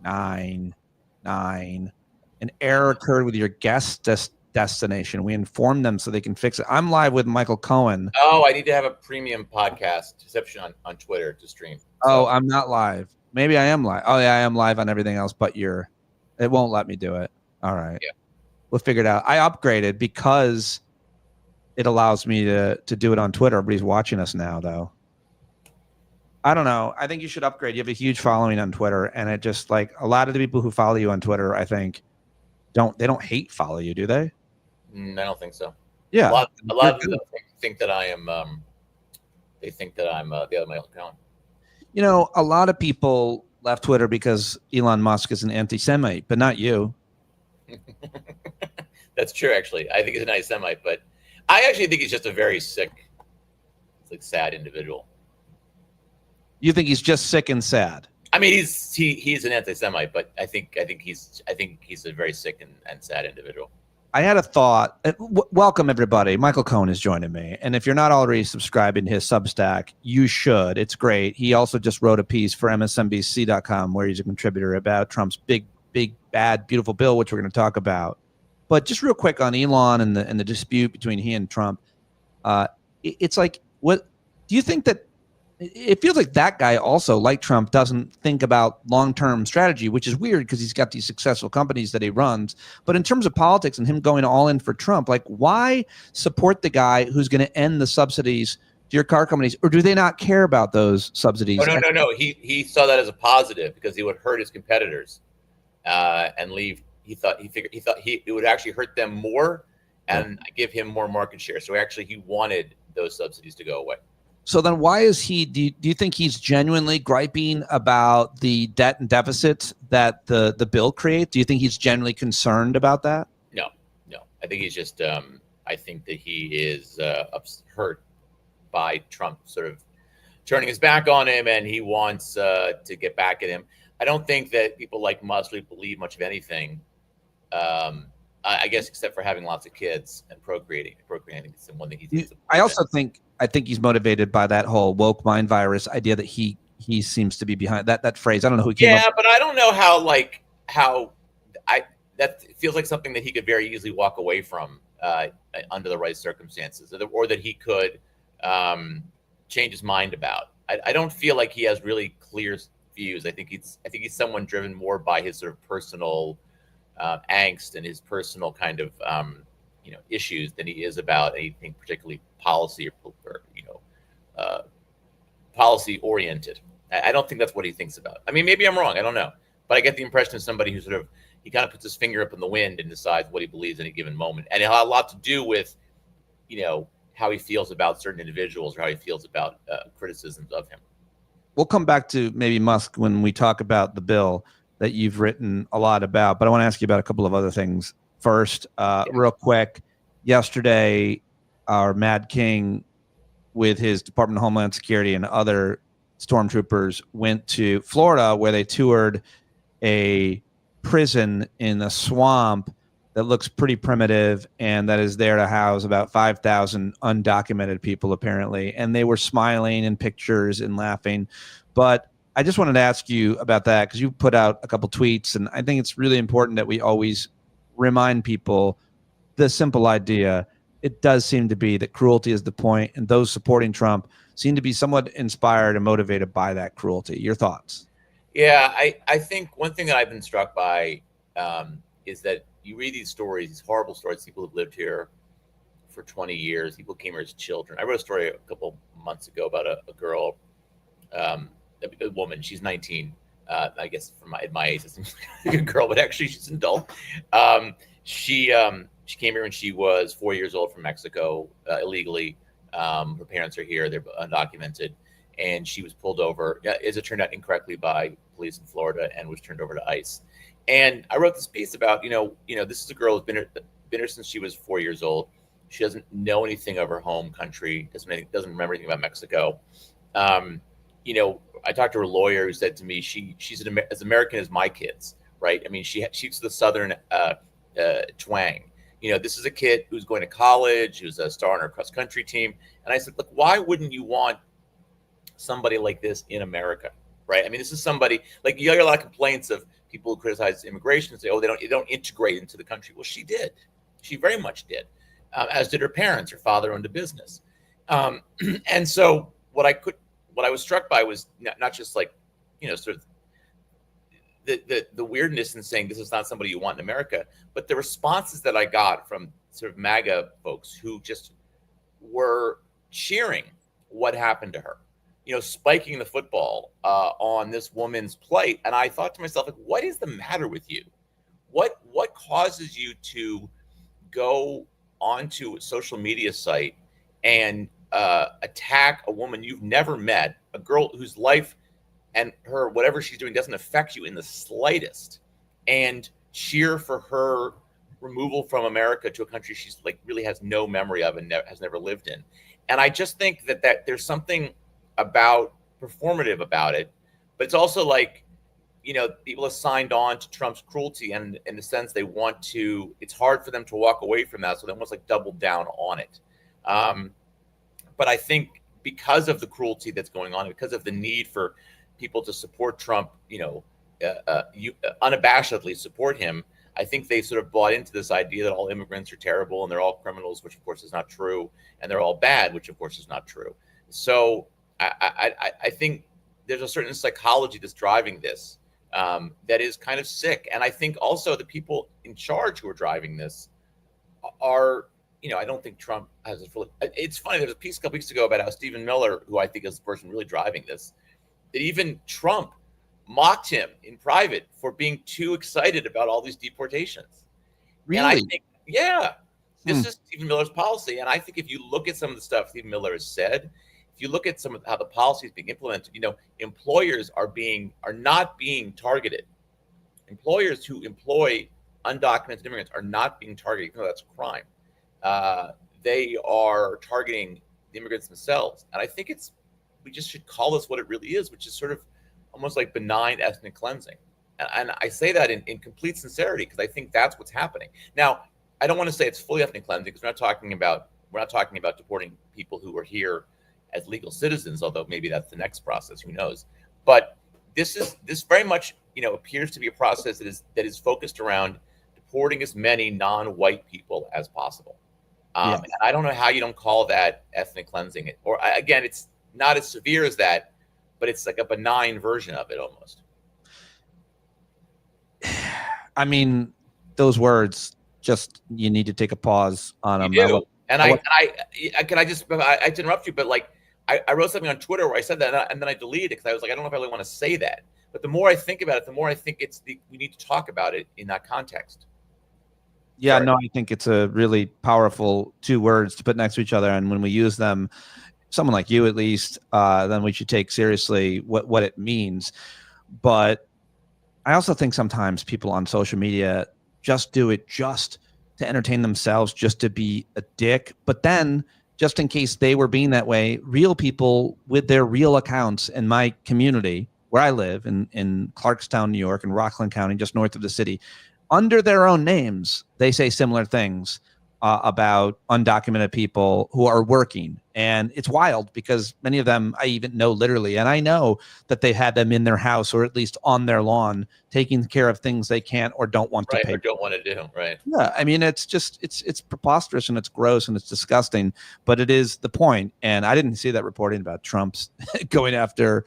9. An error occurred with your guest destination. We informed them so they can fix it. I'm live with Michael Cohen. Oh, I need to have a premium podcast reception on Twitter to stream. So. Oh, I'm not live. Maybe I am live. Oh, yeah, I am live on everything else but your. It won't let me do it. All right. Yeah. We'll figure it out. I upgraded because it allows me to do it on Twitter. Everybody's watching us now, though. I don't know. I think you should upgrade. You have a huge following on Twitter, and it just like a lot of the people who follow you on Twitter, I think, don't hate follow you, do they? I don't think so. Yeah, a lot of them think that I am. They think that I'm the other Michael Cohen. You know, a lot of people left Twitter because Elon Musk is an anti-Semite, but not you. That's true. Actually, I think he's an anti-Semite, but I actually think he's just a very sick, sad individual. You think he's just sick and sad? I mean, he's an anti-Semite, but I think he's a very sick and sad individual. I had a thought. Welcome everybody. Michael Cohen is joining me, and if you're not already subscribing to his Substack, you should. It's great. He also just wrote a piece for MSNBC.com where he's a contributor about Trump's big, bad, beautiful bill, which we're going to talk about. But just real quick on Elon and the dispute between he and Trump, it's like, what do you think that? It feels like that guy also, like Trump, doesn't think about long-term strategy, which is weird because he's got these successful companies that he runs. But in terms of politics and him going all in for Trump, like, why support the guy who's going to end the subsidies to your car companies, or do they not care about those subsidies? Oh, no. He saw that as a positive because he would hurt his competitors and leave. He thought it would actually hurt them more and give him more market share. So actually, he wanted those subsidies to go away. So then why is he, do you think he's genuinely griping about the debt and deficits that the bill creates? Do you think he's genuinely concerned about that? No. I think he's just, I think that he is hurt by Trump sort of turning his back on him, and he wants to get back at him. I don't think that people like Musk really believe much of anything, I guess, except for having lots of kids and procreating. I think it's the one thing he's. I think he's motivated by that whole woke mind virus idea that he seems to be behind that phrase. I don't know who came up. Yeah, but I don't know how that feels like something that he could very easily walk away from under the right circumstances, or that he could change his mind about. I don't feel like he has really clear views. I think he's someone driven more by his sort of personal angst and his personal kind of issues than he is about anything particularly policy or policy oriented. I don't think that's what he thinks about. I mean, maybe I'm wrong. I don't know, but I get the impression of somebody who sort of, he kind of puts his finger up in the wind and decides what he believes in a given moment, and it had a lot to do with how he feels about certain individuals or how he feels about criticisms of him. We'll come back to maybe Musk when we talk about the bill that you've written a lot about, but I want to ask you about a couple of other things. First, real quick, yesterday, our Mad King with his Department of Homeland Security and other stormtroopers went to Florida, where they toured a prison in a swamp that looks pretty primitive and that is there to house about 5,000 undocumented people, apparently. And they were smiling in pictures and laughing. But I just wanted to ask you about that because you put out a couple tweets, and I think it's really important that we always remind people the simple idea. It does seem to be that cruelty is the point, and those supporting Trump seem to be somewhat inspired and motivated by that cruelty. Your thoughts? Yeah, I think one thing that I've been struck by is that you read these stories, these horrible stories. People have lived here for 20 years. People came here as children. I wrote a story a couple months ago about a girl, a woman. She's 19. I guess at my age, it seems like a girl, but actually she's an adult. She came here when she was 4 years old from Mexico illegally. Her parents are here; they're undocumented, and she was pulled over, as it turned out, incorrectly by police in Florida, and was turned over to ICE. And I wrote this piece about, this is a girl who's been here since she was 4 years old. She doesn't know anything of her home country, doesn't remember anything about Mexico. I talked to her lawyer who said to me, she's as American as my kids, right? I mean, she's the Southern twang. This is a kid who's going to college, who's a star on her cross country team. And I said, look, why wouldn't you want somebody like this in America, right? I mean, this is somebody, like, you hear a lot of complaints of people who criticize immigration say, oh, they don't integrate into the country. Well, she did. She very much did, as did her parents. Her father owned a business. And so what I was struck by was not just like, sort of the weirdness in saying this is not somebody you want in America, but the responses that I got from sort of MAGA folks who just were cheering what happened to her, spiking the football on this woman's plate. And I thought to myself, like, what is the matter with you? What causes you to go onto a social media site and attack a woman you've never met, a girl whose life and her whatever she's doing doesn't affect you in the slightest, and cheer for her removal from America to a country she's like really has no memory of and has never lived in? And I just think that there's something about performative about it, but it's also like, people have signed on to Trump's cruelty, and in the sense they want to, it's hard for them to walk away from that, so they almost like double down on it. But I think because of the cruelty that's going on, because of the need for people to support Trump, unabashedly support him, I think they sort of bought into this idea that all immigrants are terrible and they're all criminals, which of course is not true, and they're all bad, which of course is not true. So I think there's a certain psychology that's driving this that is kind of sick. And I think also the people in charge who are driving this are, I don't think Trump has a full. It's funny. There's a piece a couple weeks ago about how Stephen Miller, who I think is the person really driving this, that even Trump mocked him in private for being too excited about all these deportations. Really? And I think, yeah, this is Stephen Miller's policy. And I think if you look at some of the stuff Stephen Miller has said, if you look at some of how the policy is being implemented, employers are not being targeted. Employers who employ undocumented immigrants are not being targeted, even though that's a crime. They are targeting the immigrants themselves. And I think we just should call this what it really is, which is sort of almost like benign ethnic cleansing. And I say that in complete sincerity, because I think that's what's happening. Now, I don't want to say it's fully ethnic cleansing, because we're not talking about deporting people who are here as legal citizens, although maybe that's the next process, who knows. But this very much, appears to be a process that is focused around deporting as many non-white people as possible. And I don't know how you don't call that ethnic cleansing. Or again, it's not as severe as that, but it's like a benign version of it almost. I mean, those words, just, you need to take a pause on them. You do. I interrupt you, but like, I wrote something on Twitter where I said that, and then I deleted it because I was like, I don't know if I really want to say that. But the more I think about it, the more I think we need to talk about it in that context. Yeah, no, I think it's a really powerful two words to put next to each other. And when we use them, someone like you at least, then we should take seriously what it means. But I also think sometimes people on social media just do it just to entertain themselves, just to be a dick. But then, just in case they were being that way, real people with their real accounts in my community, where I live in Clarkstown, New York, and Rockland County, just north of the city, under their own names, they say similar things about undocumented people who are working. And it's wild, because many of them I even know literally, and I know that they've had them in their house or at least on their lawn, taking care of things they can't or don't want to pay. Or don't want to do, right? Yeah, I mean, it's just, it's preposterous, and it's gross, and it's disgusting, but it is the point. And I didn't see that reporting about Trump's going after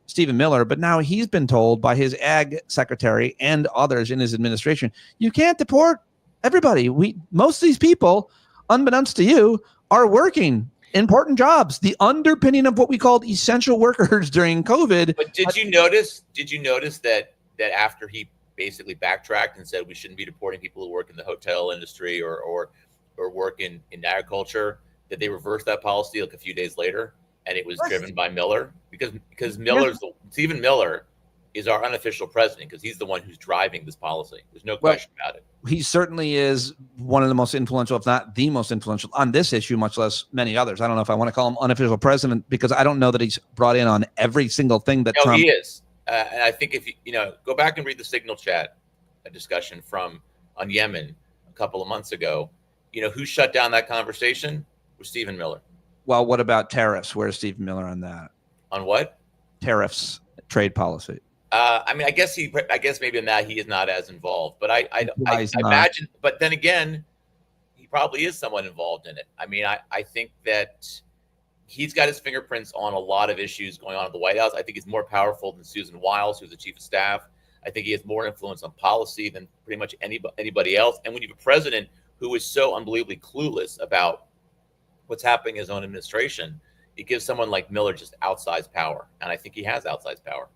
Stephen Miller, but now he's been told by his ag secretary and others in his administration, you can't deport everybody. Most of these people, unbeknownst to you, are working important jobs, the underpinning of what we called essential workers during COVID. But did you notice that after he basically backtracked and said we shouldn't be deporting people who work in the hotel industry or work in agriculture, that they reversed that policy like a few days later, and it was driven by Miller, because Stephen Miller is our unofficial president, because he's the one who's driving this policy. There's no question about it. He certainly is one of the most influential, if not the most influential, on this issue, much less many others. I don't know if I want to call him unofficial president, because I don't know that he's brought in on every single thing that Trump. He is. And I think if you go back and read the Signal Chat, a discussion on Yemen a couple of months ago, who shut down that conversation was Stephen Miller. Well, what about tariffs? Where's Stephen Miller on that? On what? Tariffs, trade policy. I mean, I guess maybe in that he is not as involved, but I imagine. But then again, he probably is somewhat involved in it. I mean, I think that he's got his fingerprints on a lot of issues going on at the White House. I think he's more powerful than Susan Wiles, who's the chief of staff. I think he has more influence on policy than pretty much anybody else. And when you have a president who is so unbelievably clueless about what's happening in his own administration, it gives someone like Miller just outsized power. And I think he has outsized power.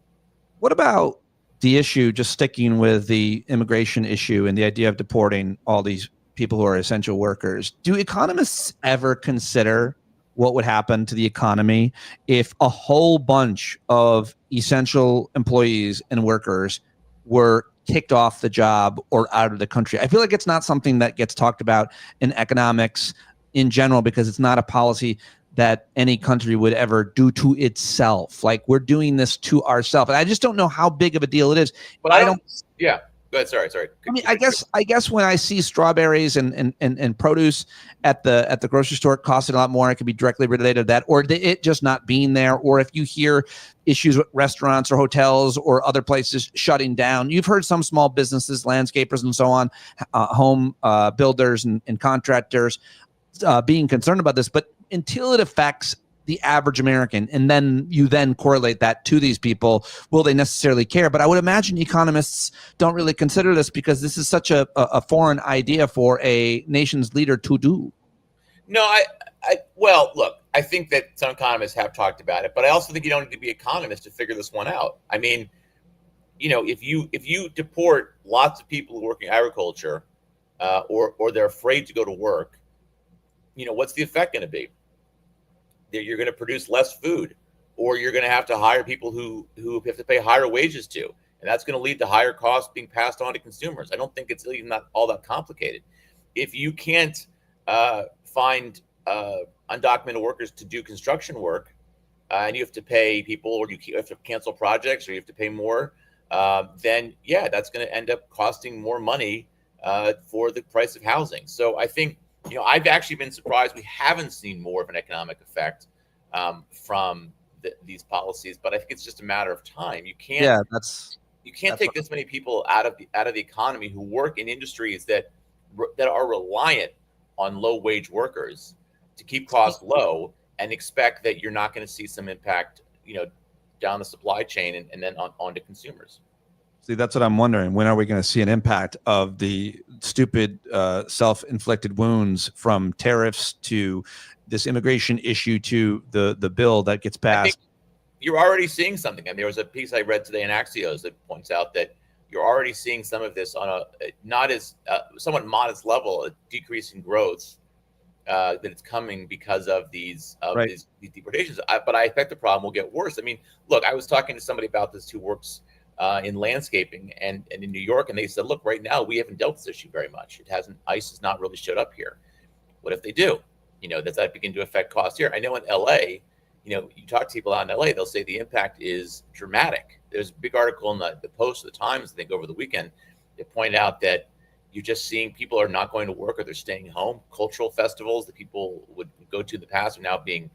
What about the issue, just sticking with the immigration issue and the idea of deporting all these people who are essential workers? Do economists ever consider what would happen to the economy if a whole bunch of essential employees and workers were kicked off the job or out of the country? I feel like it's not something that gets talked about in economics in general, because it's not a policy that any country would ever do to itself. Like, we're doing this to ourselves. And I just don't know how big of a deal it is. But I don't. Yeah. Go ahead. Sorry. I mean, I guess when I see strawberries and produce at the grocery store costing a lot more, it could be directly related to that, or it just not being there. Or if you hear issues with restaurants or hotels or other places shutting down, you've heard some small businesses, landscapers and so on, home builders and contractors being concerned about this. But until it affects the average American, and then you correlate that to these people, will they necessarily care? But I would imagine economists don't really consider this, because this is such a foreign idea for a nation's leader to do. No, well, look, I think that some economists have talked about it, but I also think you don't need to be economists to figure this one out. I mean, if you deport lots of people who work in agriculture, or they're afraid to go to work, what's the effect going to be? That you're going to produce less food, or you're going to have to hire people who have to pay higher wages to, and that's going to lead to higher costs being passed on to consumers. I don't think it's even not all that complicated. If you can't find undocumented workers to do construction work, and you have to pay people, or you have to cancel projects, or you have to pay more, then yeah, that's going to end up costing more money for the price of housing. So I think, I've actually been surprised we haven't seen more of an economic effect from these policies, but I think it's just a matter of time. You can't take this many people out of the economy who work in industries that are reliant on low wage workers to keep costs low, and expect that you're not going to see some impact, down the supply chain and then onto consumers. See, that's what I'm wondering. When are we going to see an impact of the stupid self-inflicted wounds, from tariffs to this immigration issue to the bill that gets passed? I think you're already seeing something. And there was a piece I read today in Axios that points out that you're already seeing some of this on a not as somewhat modest level, a decrease in growth that it's coming because of these deportations. But I expect the problem will get worse. I mean, look, I was talking to somebody about this who works in landscaping and in New York, and they said, look, right now we haven't dealt with this issue very much. ICE has not really showed up here. What if they do? Does that begin to affect costs here? I know in LA, you talk to people out in LA, they'll say the impact is dramatic. There's a big article in the Post, the Times, I think over the weekend, they point out that you're just seeing people are not going to work, or they're staying home. Cultural festivals that people would go to in the past are now being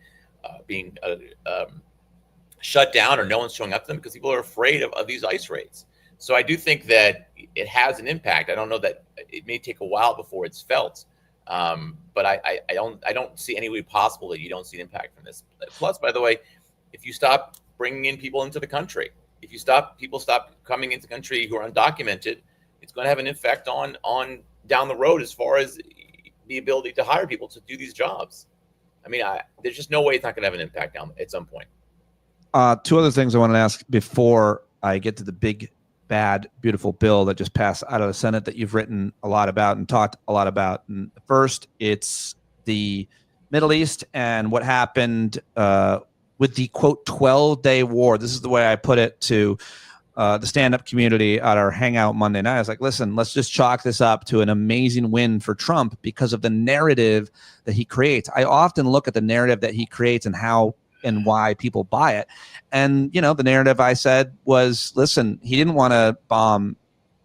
shut down, or no one's showing up to them because people are afraid of these ICE raids. So I do think that it has an impact. I don't know that it may take a while before it's felt, but I don't see any way possible that you don't see an impact from this. Plus, by the way, if you stop bringing in people into the country, if people stop coming into the country who are undocumented, it's going to have an effect on down the road as far as the ability to hire people to do these jobs. I mean, there's just no way it's not going to have an impact at some point. Two other things I want to ask before I get to the big, bad, beautiful bill that just passed out of the Senate that you've written a lot about and talked a lot about. And first, it's the Middle East and what happened with the, quote, 12-day war. This is the way I put it to the stand-up community at our hangout Monday night. I was like, listen, let's just chalk this up to an amazing win for Trump because of the narrative that he creates. I often look at the narrative that he creates and how and why people buy it. And, the narrative I said was, listen, he didn't want to bomb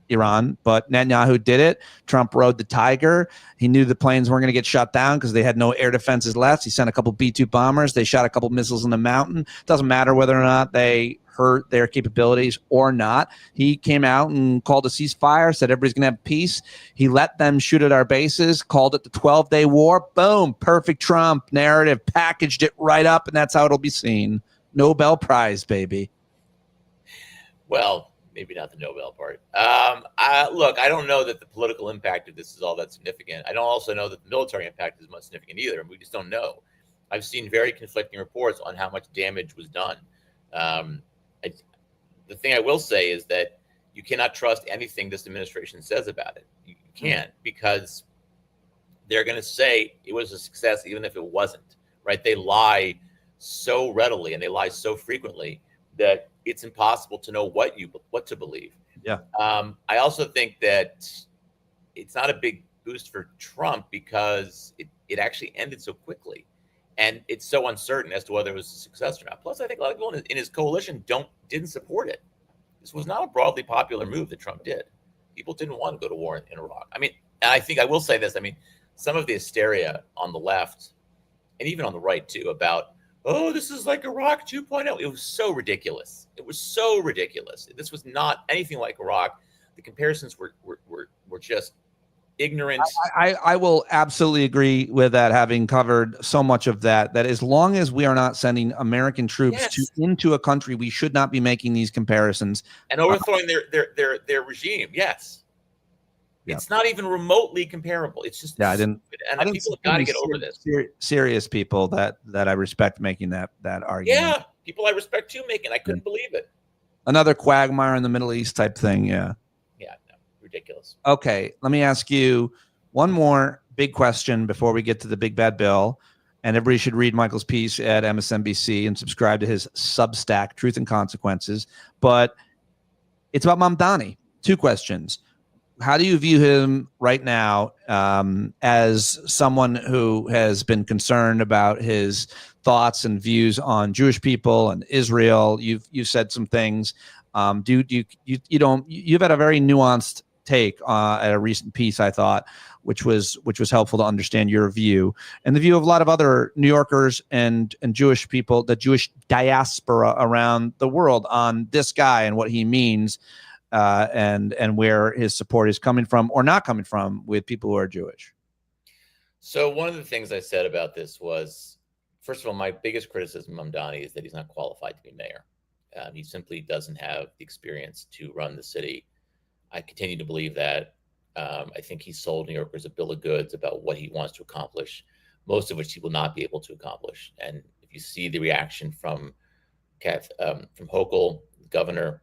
Iran, but Netanyahu did it. Trump rode the tiger. He knew the planes weren't going to get shot down because they had no air defenses left. He sent a couple B-2 bombers. They shot a couple missiles in the mountain. Doesn't matter whether or not they hurt their capabilities or not. He came out and called a ceasefire, said everybody's going to have peace. He let them shoot at our bases, called it the 12-day war. Boom, perfect Trump narrative, packaged it right up, and that's how it'll be seen. Nobel Prize, baby. Well, maybe not the Nobel part. Look, I don't know that the political impact of this is all that significant. I don't also know that the military impact is much significant either. We just don't know. I've seen very conflicting reports on how much damage was done. The thing I will say is that you cannot trust anything this administration says about it. You can't, because they're going to say it was a success even if it wasn't, right? They lie so readily and they lie so frequently that it's impossible to know what to believe. Yeah. I also think that it's not a big boost for Trump because it actually ended so quickly, and it's so uncertain as to whether it was a success or not. Plus, I think a lot of people in his coalition didn't support it. This was not a broadly popular move that Trump did. People didn't want to go to war in Iraq. I mean, and I think I will say this. I mean, some of the hysteria on the left and even on the right too about, oh, this is like Iraq 2.0. It was so ridiculous. It was so ridiculous. This was not anything like Iraq. The comparisons were just ignorant. I will absolutely agree with that, having covered so much of that as long as we are not sending American troops into a country, we should not be making these comparisons. And overthrowing their regime, yes. Yeah. It's not even remotely comparable. It's just I didn't people have got to get over this. Serious people that I respect making that argument. Yeah, people I respect too making. I couldn't believe it. Another quagmire in the Middle East type thing. Yeah. Yeah, no, ridiculous. Okay, let me ask you one more big question before we get to the big bad bill. And everybody should read Michael's piece at MSNBC and subscribe to his Substack, Truth and Consequences. But it's about Mamdani. 2 questions. How do you view him right now as someone who has been concerned about his thoughts and views on Jewish people and Israel? You've said some things. You've had a very nuanced take at a recent piece, I thought, which was helpful to understand your view and the view of a lot of other New Yorkers and Jewish people, the Jewish diaspora around the world, on this guy and what he means. And where his support is coming from or not coming from with people who are Jewish. So one of the things I said about this was, first of all, my biggest criticism of Mamdani is that he's not qualified to be mayor. He simply doesn't have the experience to run the city. I continue to believe that. I think he sold New Yorkers a bill of goods about what he wants to accomplish, most of which he will not be able to accomplish. And if you see the reaction from Hochul, the governor,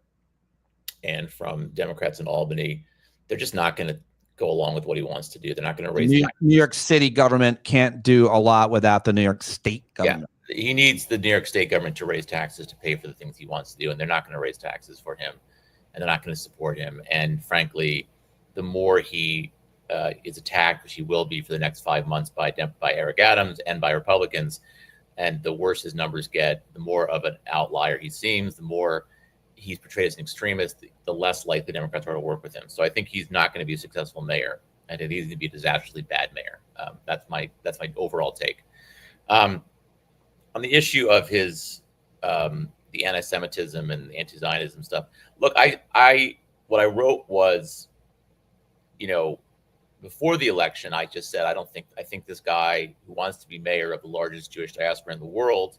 and from Democrats in Albany, they're just not going to go along with what he wants to do. They're not going to raise New York City government can't do a lot without the New York State government. Yeah, he needs the New York State government to raise taxes to pay for the things he wants to do, and they're not going to raise taxes for him, and they're not going to support him. And frankly, the more he is attacked, which he will be for the next 5 months by Eric Adams and by Republicans, and the worse his numbers get, the more of an outlier he seems, the more he's portrayed as an extremist, the less likely Democrats are to work with him. So I think he's not going to be a successful mayor. I think he's going to be a disastrously bad mayor. That's my overall take. On the issue of his the anti-Semitism and the anti-Zionism stuff. Look, what I wrote was, before the election, I just said I think this guy who wants to be mayor of the largest Jewish diaspora in the world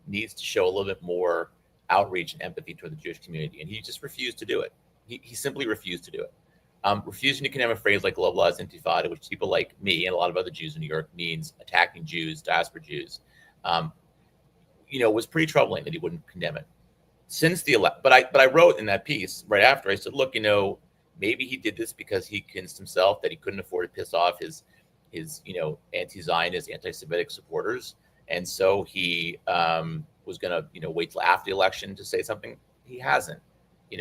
needs to show a little bit more outreach and empathy toward the Jewish community, and he just refused to do it. He simply refused to do it. Refusing to condemn a phrase like globalized intifada, which people like me and a lot of other Jews in New York means attacking Jews, diaspora Jews, was pretty troubling that he wouldn't condemn it. Since the election, but I wrote in that piece right after, I said, look, maybe he did this because he convinced himself that he couldn't afford to piss off his anti-Zionist, anti-Semitic supporters, and so he was going to, wait till after the election to say something. He hasn't. He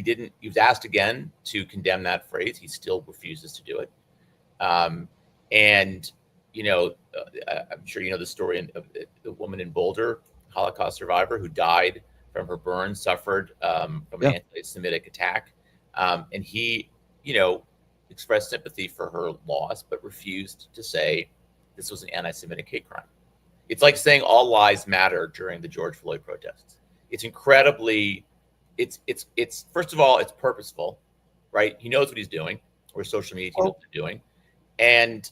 didn't. He was asked again to condemn that phrase. He still refuses to do it. I'm sure you know the story of the woman in Boulder, Holocaust survivor, who died from her burns, suffered from an anti-Semitic attack, and he, expressed sympathy for her loss, but refused to say this was an anti-Semitic hate crime. It's like saying all lives matter during the George Floyd protests. It's incredibly, it's first of all, it's purposeful, right? He knows what he's doing, or social media team knows what they're doing. And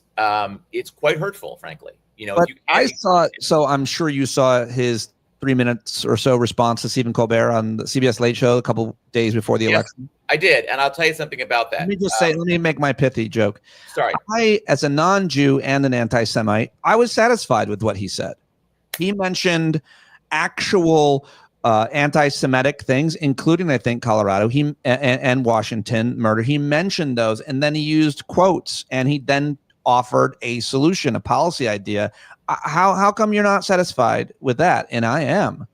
it's quite hurtful, frankly. You know, but I saw, so I'm sure you saw his 3 minutes or so response to Stephen Colbert on the CBS Late Show a couple days before the election. I did, and I'll tell you something about that. Let me just say, let me make my pithy joke. Sorry. I, as a non-Jew and an anti-Semite, I was satisfied with what he said. He mentioned actual anti-Semitic things, including, I think, Colorado and Washington murder. He mentioned those, and then he used quotes, and he then offered a solution, a policy idea. How come you're not satisfied with that? And I am.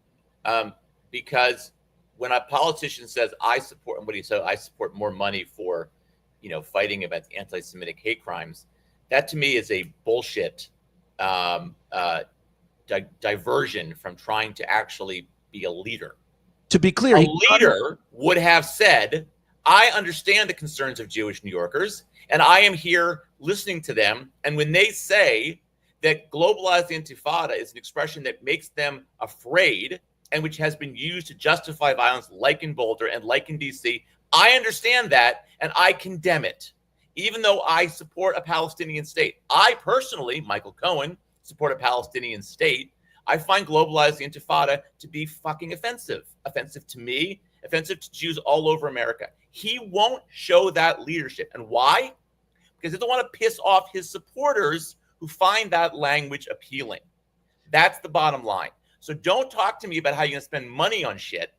Because when a politician says, I support, and what he said, I support more money for, you know, fighting against anti-Semitic hate crimes, that to me is a bullshit diversion from trying to actually be a leader. To be clear, a leader would have said, I understand the concerns of Jewish New Yorkers, and I am here listening to them. And when they say that globalized intifada is an expression that makes them afraid and which has been used to justify violence like in Boulder and like in DC, I understand that and I condemn it, even though I support a Palestinian state. I personally, Michael Cohen, support a Palestinian state. I find globalized intifada to be fucking offensive to me, offensive to Jews all over America. He won't show that leadership. And why? Because he doesn't want to piss off his supporters who find that language appealing. That's the bottom line. So don't talk to me about how you're going to spend money on shit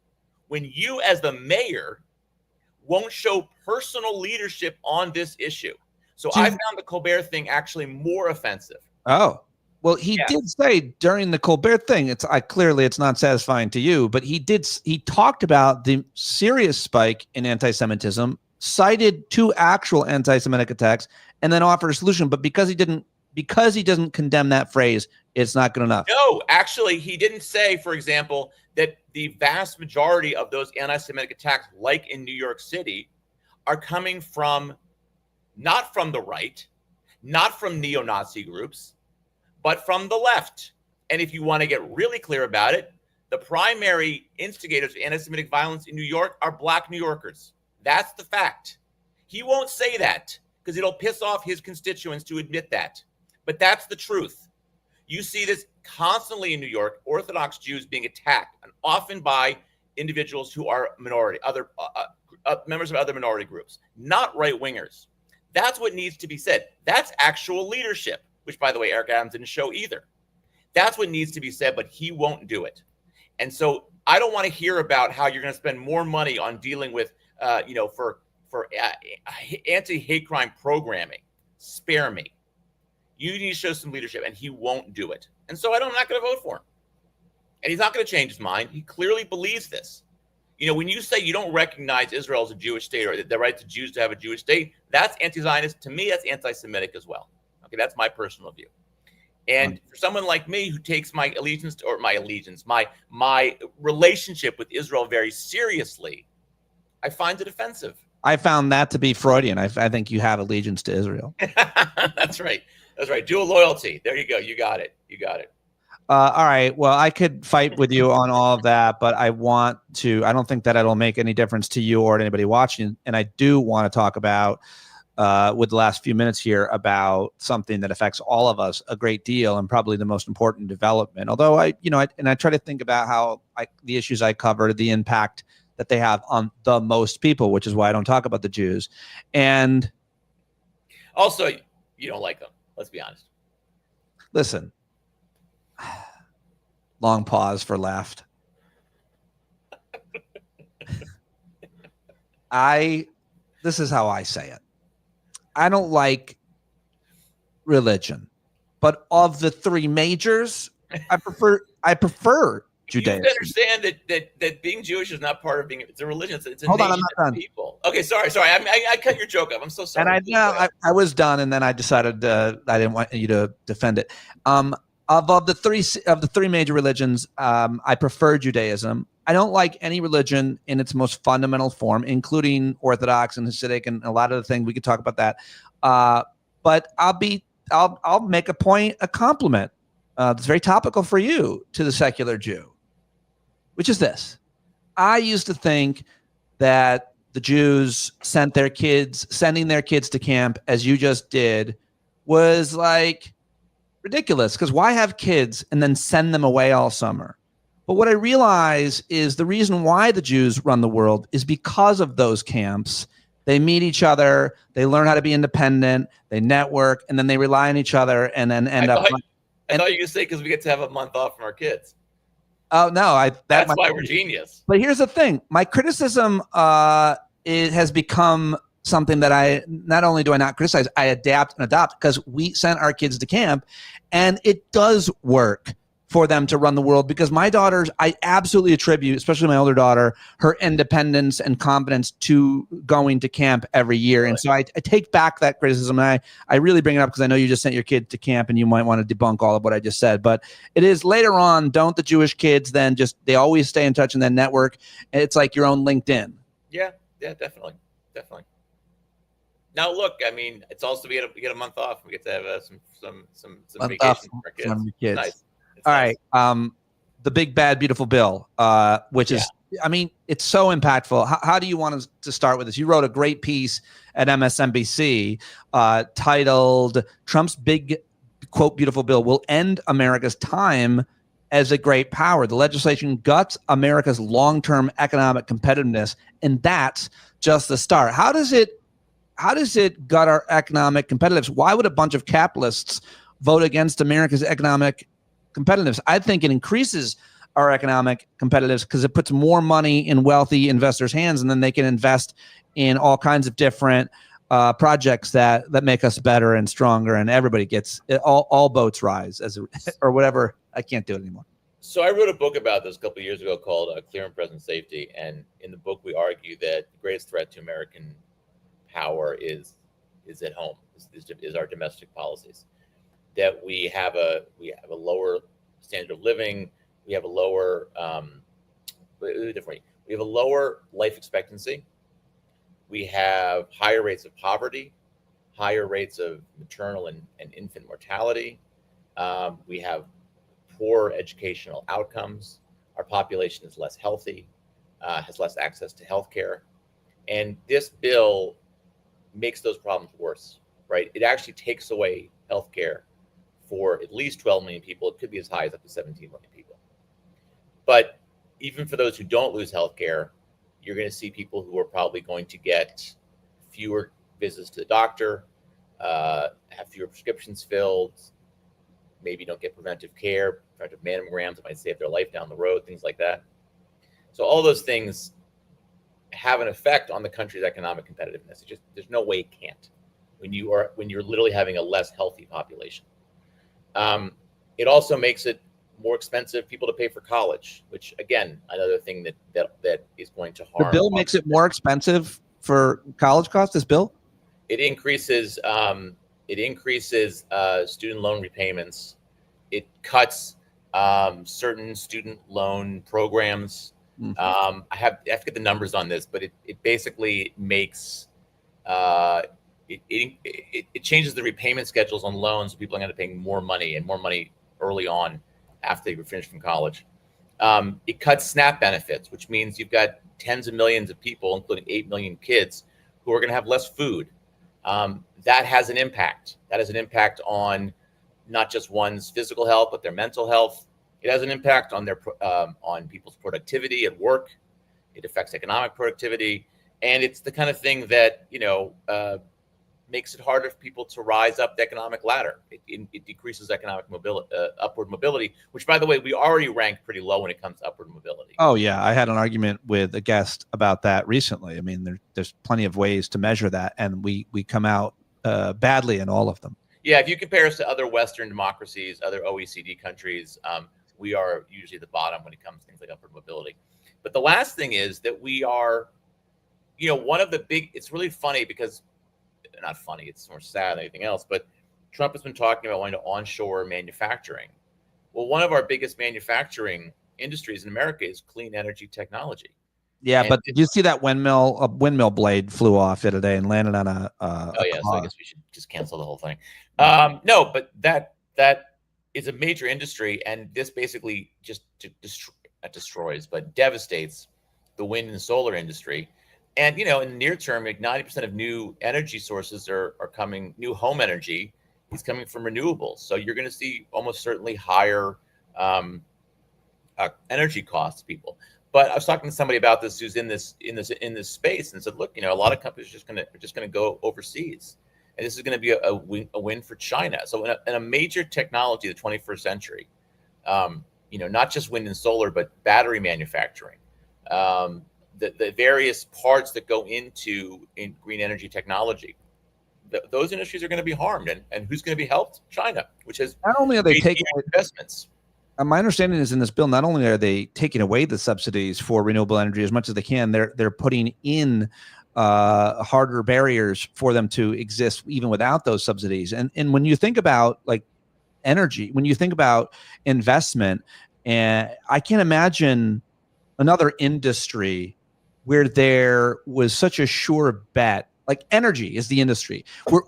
when you, as the mayor, won't show personal leadership on this issue. So I found the Colbert thing actually more offensive. Oh, well, he did say during the Colbert thing, clearly it's not satisfying to you, but he talked about the serious spike in anti-Semitism, cited 2 actual anti-Semitic attacks, and then offered a solution. But because he doesn't condemn that phrase, it's not good enough. No, actually, he didn't say, for example, that the vast majority of those anti-Semitic attacks, like in New York City, are coming from, not from the right, not from neo-Nazi groups, but from the left. And if you want to get really clear about it, the primary instigators of anti-Semitic violence in New York are Black New Yorkers. That's the fact. He won't say that because it'll piss off his constituents to admit that. But that's the truth. You see this constantly in New York, Orthodox Jews being attacked, and often by individuals who are minority, other members of other minority groups, not right-wingers. That's what needs to be said. That's actual leadership, which, by the way, Eric Adams didn't show either. That's what needs to be said, but he won't do it. And so I don't want to hear about how you're going to spend more money on dealing with, for anti-hate crime programming. Spare me. You need to show some leadership, and he won't do it. And so I'm not going to vote for him. And he's not going to change his mind. He clearly believes this. You know, when you say you don't recognize Israel as a Jewish state or the right to Jews to have a Jewish state, that's anti-Zionist. To me, that's anti-Semitic as well. Okay, that's my personal view. And for someone like me who takes my relationship with Israel very seriously, I find it offensive. I found that to be Freudian. I think you have allegiance to Israel. That's right. That's right. Dual loyalty. There you go. You got it. All right. Well, I could fight with you on all of that, but I don't think that it'll make any difference to you or to anybody watching. And I do want to talk about, with the last few minutes here, about something that affects all of us a great deal and probably the most important development. Although I try to think about how the issues I covered, the impact that they have on the most people, which is why I don't talk about the Jews. And also, you don't like them. Let's be honest. Listen, long pause for left. This is how I say it. I don't like religion, but of the 3 majors, I prefer Judaism. You understand that being Jewish is not part of being, it's a religion. It's a Hold on, nation I'm not of done. people. Okay, sorry. I cut your joke off. I'm so sorry. And I was done, and then I decided I didn't want you to defend it. Of the three major religions, I prefer Judaism. I don't like any religion in its most fundamental form, including Orthodox and Hasidic and a lot of the things. We could talk about that. But I'll make a compliment that's very topical for you, to the secular Jew, which is this. I used to think that the Jews sending their kids to camp, as you just did, was like ridiculous, because why have kids and then send them away all summer? But what I realize is the reason why the Jews run the world is because of those camps. They meet each other, they learn how to be independent, they network, and then they rely on each other, and then end up. I thought you could say because we get to have a month off from our kids. Oh no, that's why we're genius. But here's the thing: my criticism it has become something that I not only do I not criticize, I adapt and adopt, because we sent our kids to camp, and it does work for them to run the world, because my daughters, I absolutely attribute, especially my older daughter, her independence and confidence to going to camp every year. Right. And so I take back that criticism, and I really bring it up because I know you just sent your kid to camp and you might want to debunk all of what I just said. But it is later on, don't the Jewish kids then just, they always stay in touch in that network. It's like your own LinkedIn. Yeah, definitely. Now, look, I mean, it's also we get a month off. We get to have some vacation for our kids. Nice. All right. The big, bad, beautiful bill, which is, I mean, it's so impactful. How do you want to start with this? You wrote a great piece at MSNBC titled "Trump's Big, Quote, Beautiful Bill Will End America's Time as a Great Power. The legislation guts America's long-term economic competitiveness." And that's just the start. How does it gut our economic competitiveness? Why would a bunch of capitalists vote against America's economic competitiveness? I think it increases our economic competitiveness because it puts more money in wealthy investors' hands, and then they can invest in all kinds of different projects that make us better and stronger, and everybody gets it, all boats rise, or whatever. I can't do it anymore. So I wrote a book about this a couple of years ago called Clear and Present Safety, and in the book we argue that the greatest threat to American power is at home, is our domestic policies. That we have a lower standard of living, we have a lower we have a lower life expectancy, we have higher rates of poverty, higher rates of maternal and infant mortality, we have poor educational outcomes, our population is less healthy, has less access to health care, and this bill makes those problems worse, right? It actually takes away health care for at least 12 million people. It could be as high as up to 17 million people. But even for those who don't lose health care, you're going to see people who are probably going to get fewer visits to the doctor, have fewer prescriptions filled, maybe don't get preventive care, preventive mammograms that might save their life down the road, things like that. So all those things have an effect on the country's economic competitiveness. There's no way it can't when you're literally having a less healthy population. It also makes it more expensive people to pay for college, which again, another thing that is going to harm. The bill makes it more expensive for college costs. This bill? It increases student loan repayments. It cuts certain student loan programs. Mm-hmm. I have to get the numbers on this, but it basically makes it changes the repayment schedules on loans. So people are going to pay more money early on after they finished from college. It cuts SNAP benefits, which means you've got tens of millions of people, including 8 million kids, who are going to have less food. That has an impact. That has an impact on not just one's physical health, but their mental health. It has an impact on on people's productivity at work. It affects economic productivity, and it's the kind of thing that makes it harder for people to rise up the economic ladder. It decreases economic mobility, upward mobility, which, by the way, we already rank pretty low when it comes to upward mobility. Oh yeah, I had an argument with a guest about that recently. I mean, there's plenty of ways to measure that, and we come out badly in all of them. Yeah, if you compare us to other Western democracies, other OECD countries, we are usually at the bottom when it comes to things like upward mobility. But the last thing is that we are, one of the big. It's really funny because. Not funny, it's more sad than anything else, but Trump has been talking about wanting to onshore manufacturing. Well, one of our biggest manufacturing industries in America is clean energy technology. Yeah, and but did you see that a windmill blade flew off the other day and landed on a so I guess we should just cancel the whole thing. No, but that is a major industry, and this basically just not destroys, but devastates the wind and solar industry. And, in the near term, like 90% of new energy sources are coming, new home energy is coming from renewables. So you're going to see almost certainly higher energy costs, people. But I was talking to somebody about this who's in this space, and said, look, a lot of companies are just going to go overseas, and this is going to be a win for China. So in a major technology of the 21st century, not just wind and solar, but battery manufacturing, the various parts that go into green energy technology, those industries are going to be harmed, and who's going to be helped? China, which has not only are they taking investments. My understanding is in this bill, not only are they taking away the subsidies for renewable energy as much as they can, they're putting in harder barriers for them to exist even without those subsidies. And when you think about like energy, when you think about investment, and I can't imagine another industry where there was such a sure bet. Like energy is the industry where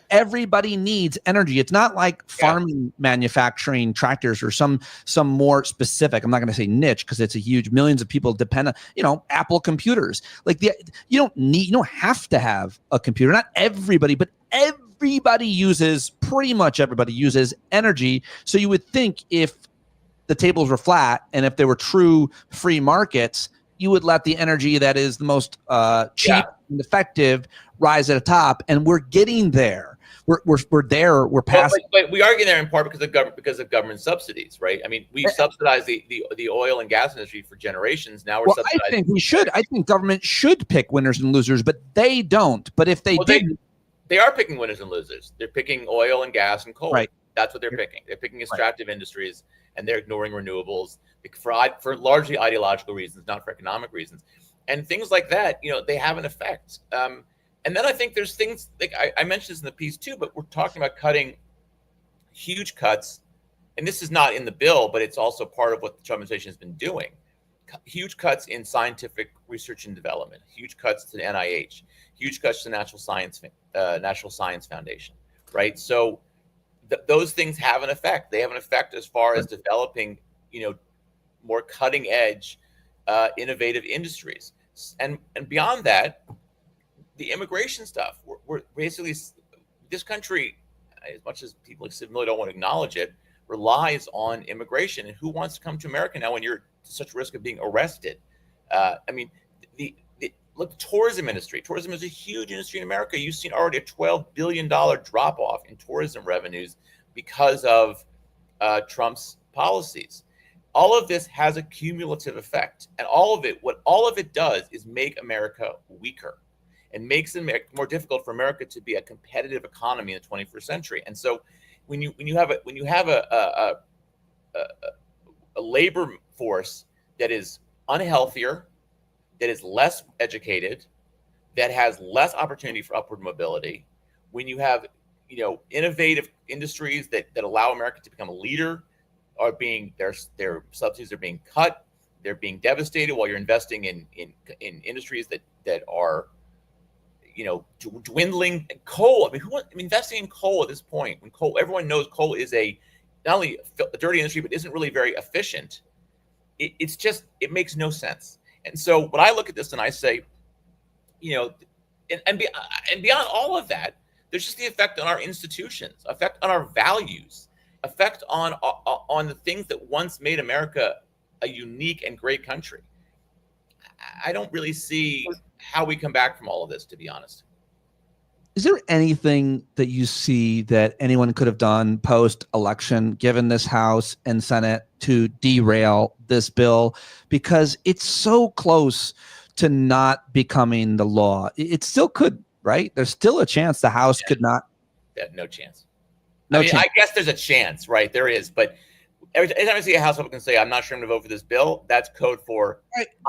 everybody needs energy. It's not like farming, manufacturing tractors or some more specific. I'm not going to say niche because it's a huge, millions of people depend on, Apple computers. Like you don't have to have a computer. Not everybody, but pretty much everybody uses energy. So you would think if the tables were flat and if there were true free markets, you would let the energy that is the most cheap and effective rise at the top, and we're getting there. We're there. We're past. But we are getting there in part because of government subsidies, right? I mean, we've subsidized the oil and gas industry for generations. Now we're subsidizing. I think we should. I think government should pick winners and losers, but they don't. But if they didn't, they are picking winners and losers. They're picking oil and gas and coal. Right. That's what they're picking. They're picking extractive industries, and they're ignoring renewables for largely ideological reasons, not for economic reasons. And things like that, they have an effect. And then I think there's things like I mentioned this in the piece too, but we're talking about cutting huge cuts. And this is not in the bill, but it's also part of what the Trump administration has been doing. Huge cuts in scientific research and development, huge cuts to the NIH, huge cuts to National Science Foundation, right? So those things have an effect. They have an effect as far as developing, more cutting edge, innovative industries. And beyond that, the immigration stuff, we're basically, this country, as much as people really don't want to acknowledge it, relies on immigration. And who wants to come to America now when you're at such risk of being arrested? I mean, look, the tourism industry. Tourism is a huge industry in America. You've seen already a $12 billion drop off in tourism revenues because of Trump's policies. All of this has a cumulative effect, and what all of it does is make America weaker and makes it more difficult for America to be a competitive economy in the 21st century. And so, when you have a labor force that is unhealthier, that is less educated, that has less opportunity for upward mobility, when you have innovative industries that allow America to become a leader, their subsidies are being cut, they're being devastated while you're investing in industries that are dwindling. Coal, investing in coal at this point, when everyone knows coal is not only a dirty industry but isn't really very efficient, it makes no sense. And so when I look at this and I say, and beyond all of that, there's just the effect on our institutions, effect on our values, effect on the things that once made America a unique and great country. I don't really see how we come back from all of this, to be honest. Is there anything that you see that anyone could have done post-election, given this House and Senate, to derail this bill? Because it's so close to not becoming the law. It still could, right? There's still a chance the House could not. No chance. No chance. I guess there's a chance, right? There is, but every time I see a House Republican say, "I'm not sure I'm going to vote for this bill," that's code for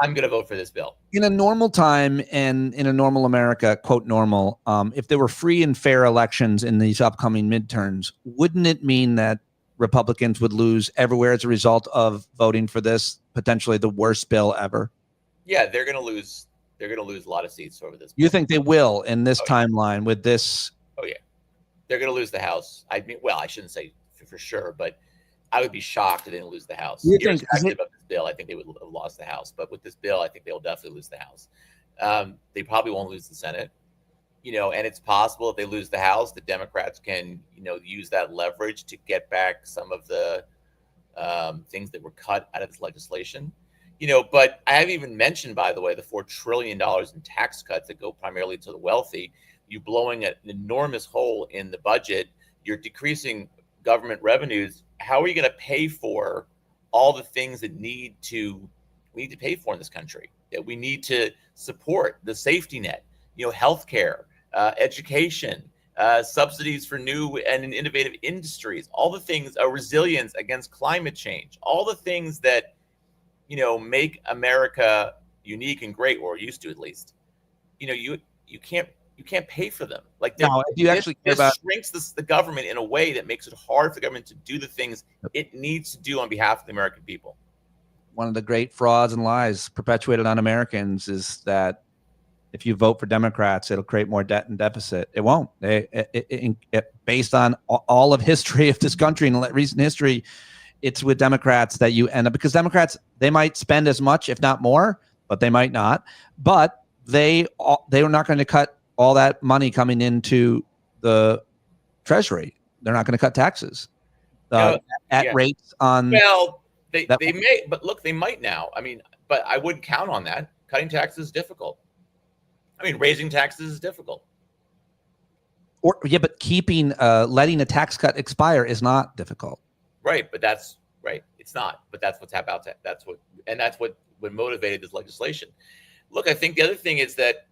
I'm going to vote for this bill. In a normal time and in a normal America, quote normal, if there were free and fair elections in these upcoming midterms, wouldn't it mean that Republicans would lose everywhere as a result of voting for this potentially the worst bill ever? Yeah, they're going to lose. They're going to lose a lot of seats over this bill. You think they will in this timeline with this? Oh yeah, they're going to lose the House. I shouldn't say for sure, but I would be shocked if they didn't lose the House. You think Irrespective of this bill, I think they would have lost the House. But with this bill, I think they will definitely lose the House. They probably won't lose the Senate. And it's possible if they lose the House, the Democrats can, use that leverage to get back some of the things that were cut out of this legislation. But I haven't even mentioned, by the way, the $4 trillion in tax cuts that go primarily to the wealthy. You're blowing an enormous hole in the budget. You're decreasing government revenues. How are you going to pay for all the things that we need to pay for in this country, that we need to support? The safety net, healthcare, education, subsidies for new and innovative industries, all the things, resilience against climate change, all the things that make America unique and great, or used to at least. You can't pay for them. Like, no, if you actually care about, shrinks the government in a way that makes it hard for the government to do the things it needs to do on behalf of the American people. One of the great frauds and lies perpetuated on Americans is that if you vote for Democrats, it'll create more debt and deficit. It won't. Based on all of history of this country and recent history, it's with Democrats that you end up, because Democrats, they might spend as much, if not more, but they might not. But they are not going to cut all that money coming into the Treasury. They're not going to cut taxes rates on. Well, they may, but look, they might now. I mean, but I wouldn't count on that. Cutting taxes is difficult. I mean, raising taxes is difficult. But letting a tax cut expire is not difficult. Right, but that's right. It's not, but that's what's happened. That's what motivated this legislation. Look, I think the other thing is that,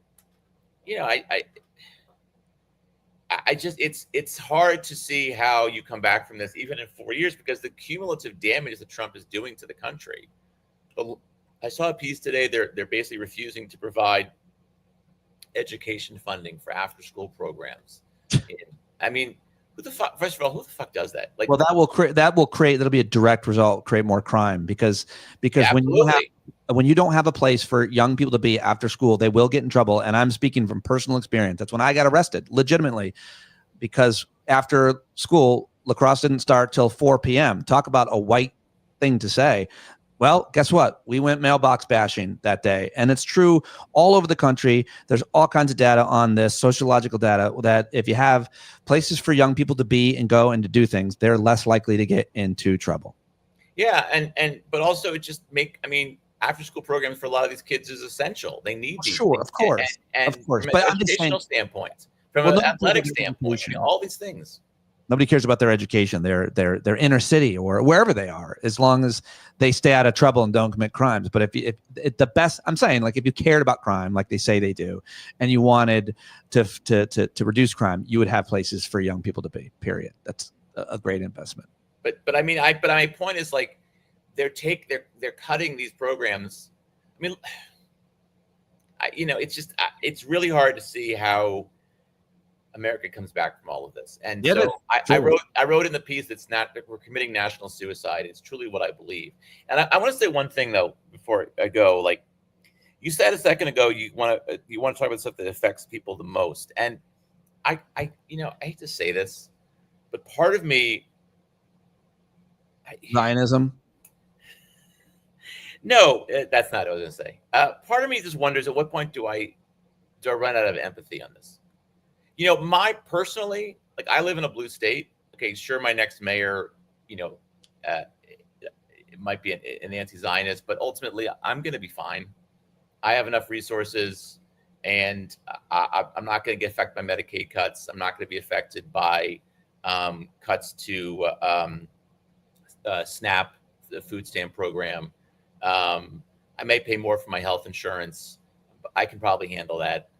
I just, it's hard to see how you come back from this even in 4 years, because the cumulative damage that Trump is doing to the country. But I saw a piece today. They're basically refusing to provide education funding for after-school programs. I mean, who the fuck? First of all, who the fuck does that? Like, well, that'll be a direct result. Create more crime because yeah, when you don't have a place for young people to be after school, they will get in trouble. And I'm speaking from personal experience. That's when I got arrested, legitimately, because after school, lacrosse didn't start till 4 p.m. Talk about a white thing to say. Well, guess what? We went mailbox bashing that day. And it's true all over the country. There's all kinds of data on this, sociological data, that if you have places for young people to be and go and to do things, they're less likely to get into trouble. Yeah. But also it just after school programs for a lot of these kids is essential. They need these. Sure, of course. And But from an educational standpoint, from an athletic standpoint, all these things. Nobody cares about their education, their inner city or wherever they are, as long as they stay out of trouble and don't commit crimes. But if the best, I'm saying, like, if you cared about crime, like they say they do, and you wanted to reduce crime, you would have places for young people to be. Period. That's a great investment. But my point is, like, they're cutting these programs. I mean, it's really hard to see how America comes back from all of this. And yeah, so I wrote in the piece that we're committing national suicide. It's truly what I believe. And I want to say one thing though before I go. Like, you said a second ago, you want to talk about stuff that affects people the most. And I hate to say this, but part of me, Zionism. No, that's not what I was going to say. Part of me just wonders, at what point do I run out of empathy on this? Personally, like, I live in a blue state. Okay, sure, my next mayor, it might be an anti-Zionist, but ultimately, I'm going to be fine. I have enough resources, and I'm not going to get affected by Medicaid cuts. I'm not going to be affected by cuts to SNAP, the food stamp program. I may pay more for my health insurance, but I can probably handle that.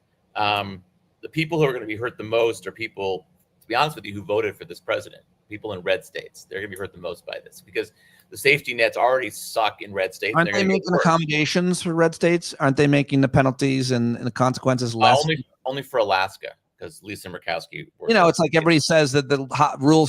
The people who are going to be hurt the most are people, to be honest with you, who voted for this president. People in red states. They're going to be hurt the most by this, because the safety nets already suck in red states. Aren't they making accommodations for red states? Aren't they making the penalties and the consequences less? Only for Alaska, because Lisa Murkowski. It's like everybody says that the rural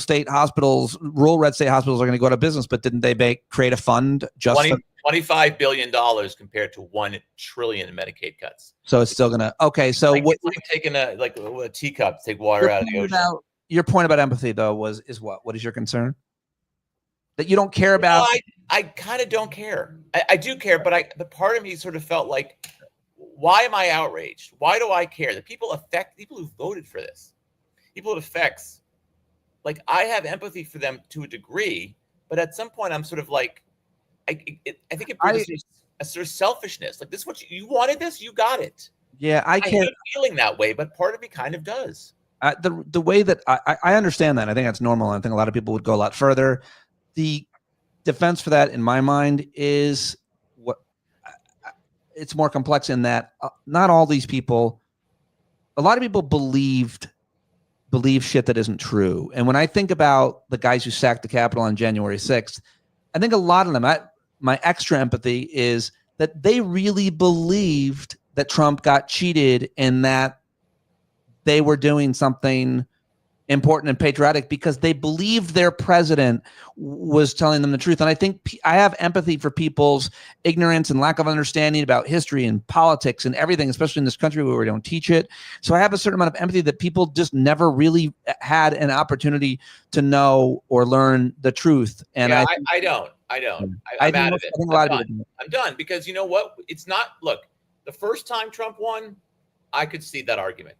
red state hospitals are going to go out of business, but didn't they create a fund just $25 billion compared to $1 trillion in Medicaid cuts? So it's still going to, okay. So it's like taking a teacup to take water out of the ocean. Your point about empathy, though, is what? What is your concern? that you don't care about? I kind of don't care. I do care, but part of me sort of felt like, why am I outraged? Why do I care? The people who voted for this, people it affects. Like, I have empathy for them to a degree, but at some point I'm sort of like, I think it brings a sort of selfishness. Like, this is what you wanted, this, you got it. Yeah, I hate feeling that way, but part of me kind of does. The way that I understand that, I think that's normal. I think a lot of people would go a lot further. The defense for that, in my mind, is it's more complex in that not all these people, a lot of people believe shit that isn't true. And when I think about the guys who sacked the Capitol on January 6th, I think a lot of them, my extra empathy is that they really believed that Trump got cheated and that they were doing something important and patriotic because they believed their president was telling them the truth. And I think I have empathy for people's ignorance and lack of understanding about history and politics and everything, especially in this country where we don't teach it. So I have a certain amount of empathy that people just never really had an opportunity to know or learn the truth. And yeah, I don't. I'm out of it. I'm done because you know what? It's not, look, the first time Trump won, I could see that argument.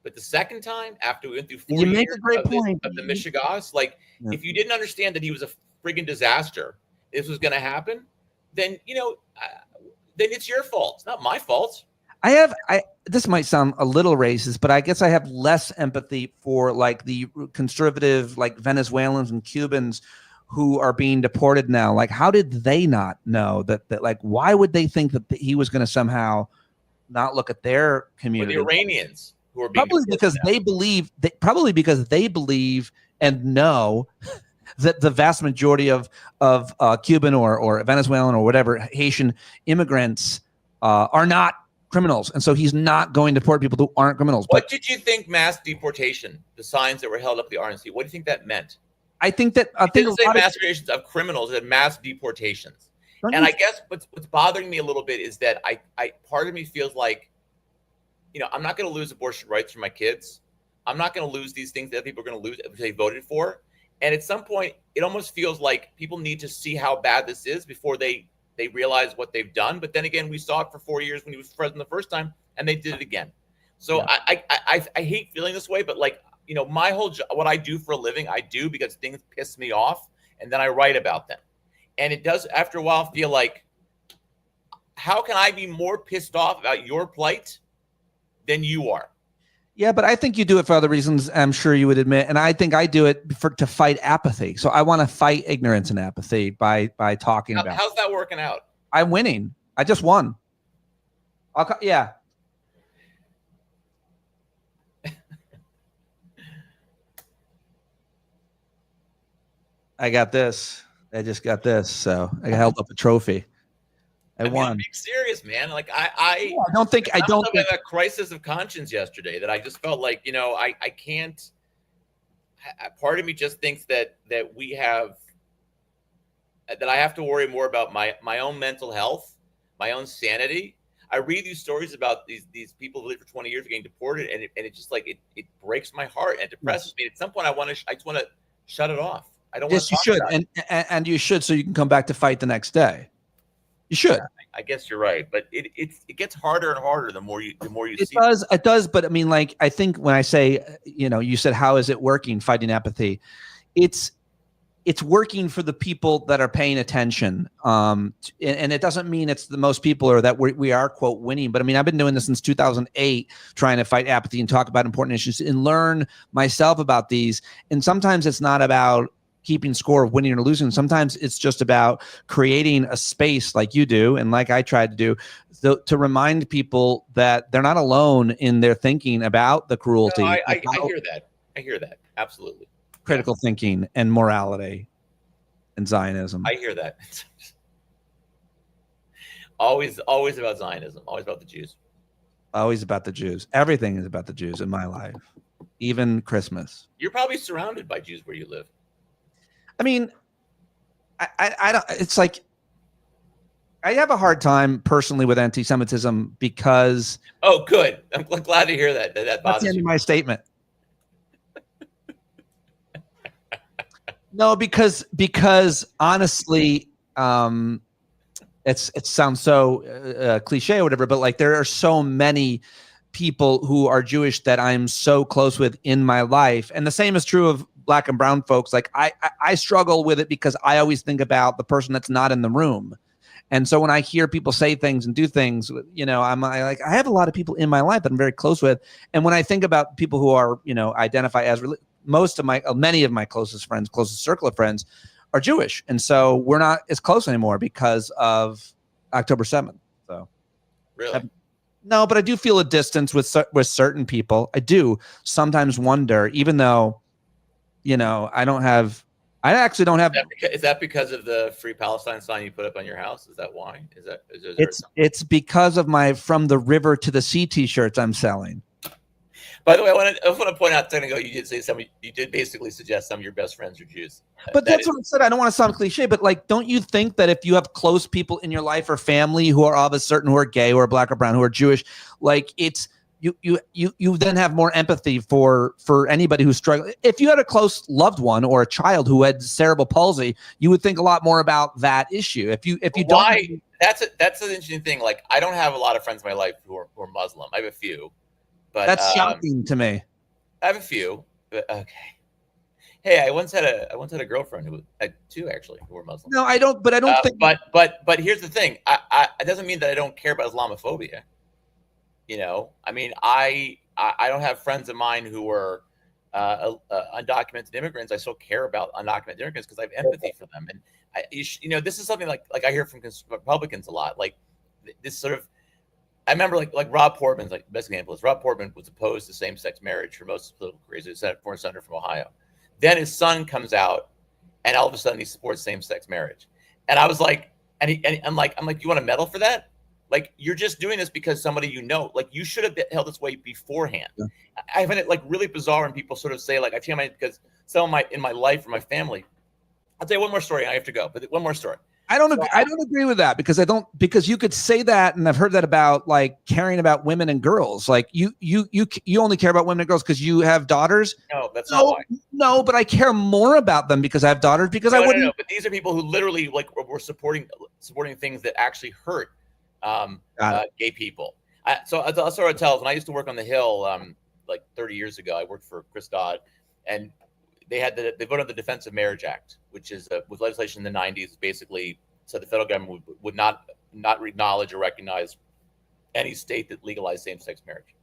But the second time, after we went through 4 years of the Michigas, like, if you didn't understand that he was a friggin' disaster, this was going to happen, then, then it's your fault. It's not my fault. This might sound a little racist, but I guess I have less empathy for like the conservative, like Venezuelans and Cubans who are being deported now. Like, how did they not know that like, why would they think that he was going to somehow not look at their community? Or the Iranians. Who are being probably because they believe and know that the vast majority of Cuban or Venezuelan or whatever Haitian immigrants are not criminals, and so he's not going to deport people who aren't criminals. What did you think mass deportation, the signs that were held up the RNC, what do you think that meant? I think say mass deportations of criminals, and mass deportations. And I guess what's bothering me a little bit is that I part of me feels like, I'm not going to lose abortion rights for my kids. I'm not going to lose these things that people are going to lose if they voted for. And at some point, it almost feels like people need to see how bad this is before they realize what they've done. But then again, we saw it for 4 years when he was president the first time, and they did it again. So yeah. I hate feeling this way, but like, my whole job, what I do for a living, I do because things piss me off, and then I write about them. And it does, after a while, feel like, how can I be more pissed off about your plight than you are? Yeah, but I think you do it for other reasons, I'm sure you would admit. And I think I do it to fight apathy. So I want to fight ignorance and apathy by talking about it. How's that working out? I'm winning. I just won. Yeah. I got this. I just got this. So I held up a trophy. I won. I'm being serious, man. Like I don't think a crisis of conscience yesterday that I just felt like, I can't. Part of me just thinks that I have to worry more about my own mental health, my own sanity. I read these stories about these people who lived for 20 years getting deported, and it just like it breaks my heart and depresses me. At some point, I just want to shut it off. I don't want to talk about it. And you should, so you can come back to fight the next day. You should. Yeah, I guess you're right, but it gets harder and harder the more you see. It does, but I mean, like, I think when I say, you said, how is it working, fighting apathy? It's working for the people that are paying attention. And it doesn't mean it's the most people or that we are, quote, winning. But I mean, I've been doing this since 2008, trying to fight apathy and talk about important issues and learn myself about these. And sometimes it's not about keeping score of winning or losing. Sometimes it's just about creating a space like you do and like I tried to do to remind people that they're not alone in their thinking about the cruelty. No, I hear that. I hear that. Absolutely. Critical thinking and morality and Zionism. I hear that. always about Zionism. Always about the Jews. Always about the Jews. Everything is about the Jews in my life. Even Christmas. You're probably surrounded by Jews where you live. I mean, I don't. It's like I have a hard time personally with anti-Semitism because. Oh, good. I'm glad to hear that. That bothers that's the end of my statement. No, because honestly, it sounds so cliche or whatever, but like there are so many people who are Jewish that I'm so close with in my life, and the same is true of Black and brown folks. Like I struggle with it because I always think about the person that's not in the room. And so when I hear people say things and do things, I have a lot of people in my life that I'm very close with. And when I think about people who are, identify as many of my closest friends, closest circle of friends are Jewish. And so we're not as close anymore because of October 7th. So really, no, but I do feel a distance with certain people. I do sometimes wonder, even though, I actually don't have. Is that because of the Free Palestine sign you put up on your house? Is that why? Is there it's because of my From the River to the Sea t-shirts I'm selling. By the way, I want to point out, technically, you did basically suggest some of your best friends are Jews. But that's what I said. I don't want to sound cliche, but like, don't you think that if you have close people in your life or family who are of a certain, who are gay or Black or brown, who are Jewish, like it's, you then have more empathy for anybody who's struggling. If you had a close loved one or a child who had cerebral palsy, you would think a lot more about that issue. If you don't, that's an interesting thing. Like, I don't have a lot of friends in my life who are Muslim. I have a few, but that's shocking to me. I have a few, but okay. Hey, I once had a girlfriend who was two actually who were Muslim. No, I don't. But I don't think. But here's the thing. It doesn't mean that I don't care about Islamophobia. I mean, I don't have friends of mine who are undocumented immigrants. I still care about undocumented immigrants because I have empathy for them. And this is something like I hear from Republicans a lot. Like this sort of, I remember like Rob Portman's like the best example is Rob Portman was opposed to same-sex marriage for most of his political careers. He's a former senator from Ohio. Then his son comes out, and all of a sudden he supports same-sex marriage. And I was like, I'm like, you want a medal for that? Like, you're just doing this because somebody like you should have held this way beforehand. Yeah. I find it like really bizarre when people sort of say like, I feel because some of in my life or my family. I'll tell you one more story. I have to go, but one more story. I don't agree with that because you could say that, and I've heard that about like caring about women and girls. Like you only care about women and girls because you have daughters. No, that's not why. No, but I care more about them because I have daughters. Because I wouldn't. No, but these are people who literally like were supporting things that actually hurt gay people. So I'll sort of tell. When I used to work on the Hill, like 30 years ago, I worked for Chris Dodd, and they voted on the Defense of Marriage Act, which is was legislation in the 90s, basically said the federal government would not acknowledge or recognize any state that legalized same-sex marriage.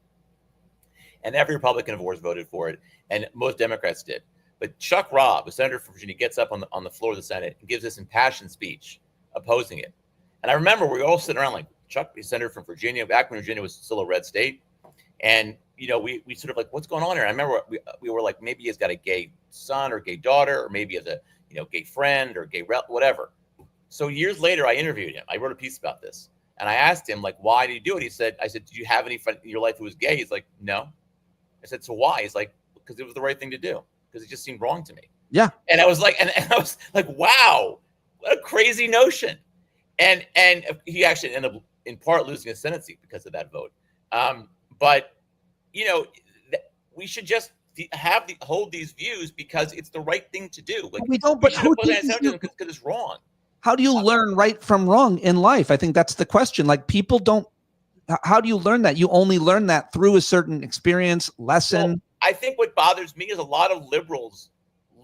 And every Republican, of course, voted for it, and most Democrats did. But Chuck Robb, a senator from Virginia, gets up on the floor of the Senate and gives this impassioned speech opposing it. And I remember we were all sitting around like, Chuck, he's senator from Virginia, back when Virginia was still a red state. And, we sort of like, what's going on here? I remember we were like, maybe he's got a gay son or gay daughter, or maybe he has a, gay friend or gay whatever. So years later, I interviewed him. I wrote a piece about this. And I asked him, like, why did you do it? I said, did you have any friend in your life who was gay? He's like, no. I said, so why? He's like, because it was the right thing to do. Because it just seemed wrong to me. Yeah. And I was like, and I was like, wow, what a crazy notion. And he actually ended up in part losing his Senate seat because of that vote. But we should just hold these views because it's the right thing to do. Like, we don't, but who because it's wrong. How do you learn right from wrong in life? I think that's the question. Like, people don't. How do you learn that? You only learn that through a certain experience, lesson. Well, I think what bothers me is a lot of liberals